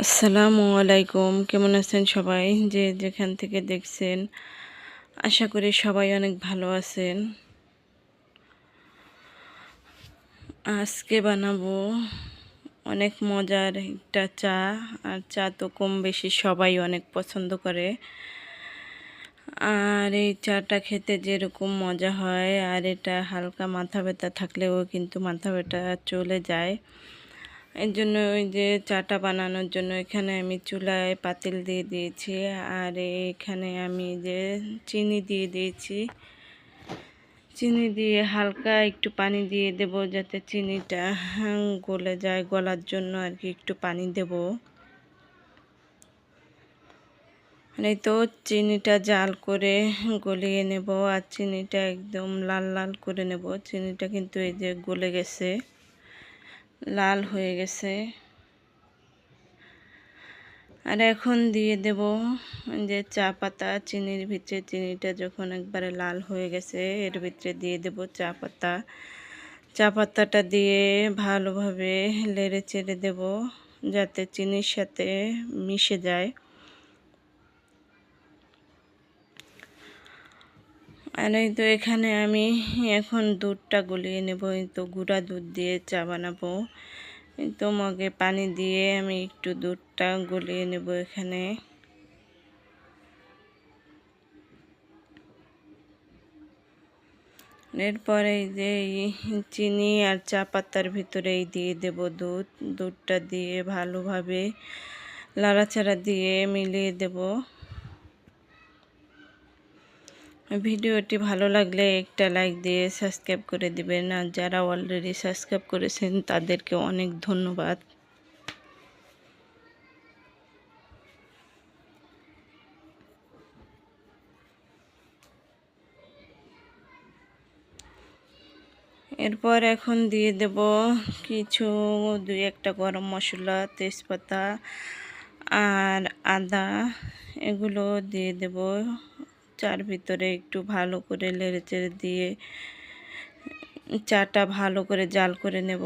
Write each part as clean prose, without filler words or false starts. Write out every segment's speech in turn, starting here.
আসসালামু আলাইকুম, কেমন আছেন সবাই? যে যেখান থেকে দেখছেন, আশা করি সবাই অনেক ভালো আছেন। আজকে বানাবো অনেক মজার একটা চা। আর চা তো কম বেশি সবাই অনেক পছন্দ করে। আর এই চাটা খেতে যেরকম মজা হয়, আর এটা হালকা মাথা ব্যথা থাকলেও কিন্তু মাথা ব্যথা চলে যায়। এর জন্য ওই যে চাটা বানানোর জন্য এখানে আমি চুলায় পাতিল দিয়ে দিয়েছি, আর এখানে আমি যে চিনি দিয়ে দিয়েছি। চিনি দিয়ে হালকা একটু পানি দিয়ে দেব, যাতে চিনিটা গলে যায়। গলার জন্য আর কি একটু পানি দেব। এই তো চিনিটা জাল করে গলিয়ে নেব, আর চিনিটা একদম লাল লাল করে নেব। চিনিটা কিন্তু এই যে গলে গেছে, লাল হয়ে গেছে। আর এখন দিয়ে দেব যে চা পাতা। চিনির ভিতরে চিনিটা যখন একবারে লাল হয়ে গেছে, এর ভিতরে দিয়ে দেব চা পাতা। চা পাতাটা দিয়ে ভালোভাবে নেড়ে চেড়ে দেব, যাতে চিনির সাথে মিশে যায়। আর এই তো এখানে আমি এখন দুধটা গলিয়ে নেব। এই তো গুঁড়া দুধ দিয়ে চা বানাবো। এই তো মগে পানি দিয়ে আমি একটু দুধটা গলিয়ে নেব এখানে। এরপরে যে চিনি আর চা পাতার ভিতরেই দিয়ে দেব দুধ। দুধটা দিয়ে ভালোভাবে নাড়াচাড়া দিয়ে মিলিয়ে দেব। ভিডিওটি ভালো লাগলে একটা লাইক দিয়ে সাবস্ক্রাইব করে দিবেন, আর যারা অলরেডি সাবস্ক্রাইব করেছেন তাদেরকে অনেক ধন্যবাদ। এরপর এখন দিয়ে দেব কিছু 2-1টা গরম মশলা, তেজপাতা আর আদা, এগুলো দিয়ে দেব। চার ভিতরে একটু ভালো করে নেড়েচেড়ে দিয়ে চাটা ভালো করে জাল করে নেব।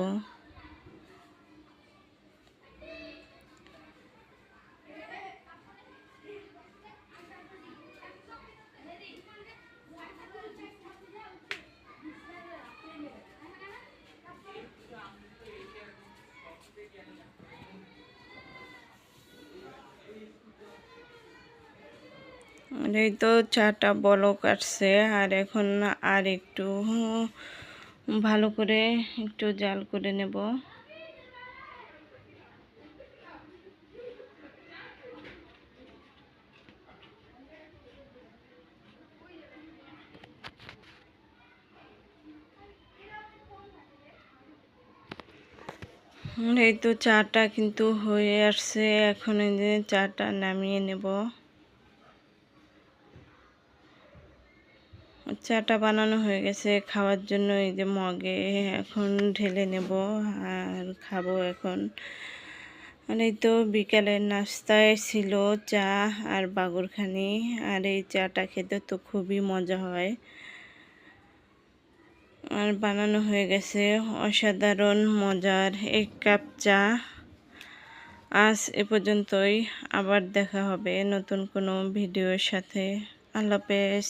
এই তো চাটা বলক আসছে, আর এখন আর একটু ভালো করে একটু জাল করে নেব। এই তো চাটা কিন্তু হয়ে আসছে। এখন এই যে চাটা নামিয়ে নেব। চাটা বানানো হয়ে গেছে, খাওয়ার জন্য এই যে মগে এখন ঢেলে নেব আর খাবো এখন। আর এই তো বিকালের নাস্তায় ছিল চা আর বাগুরখানি। আর এই চাটা খেতে তো খুবই মজা হয়। আর বানানো হয়ে গেছে অসাধারণ মজার 1 কাপ চা। আজ এ পর্যন্তই, আবার দেখা হবে নতুন কোনো ভিডিওর সাথে। আল্লাহ হাফেজ।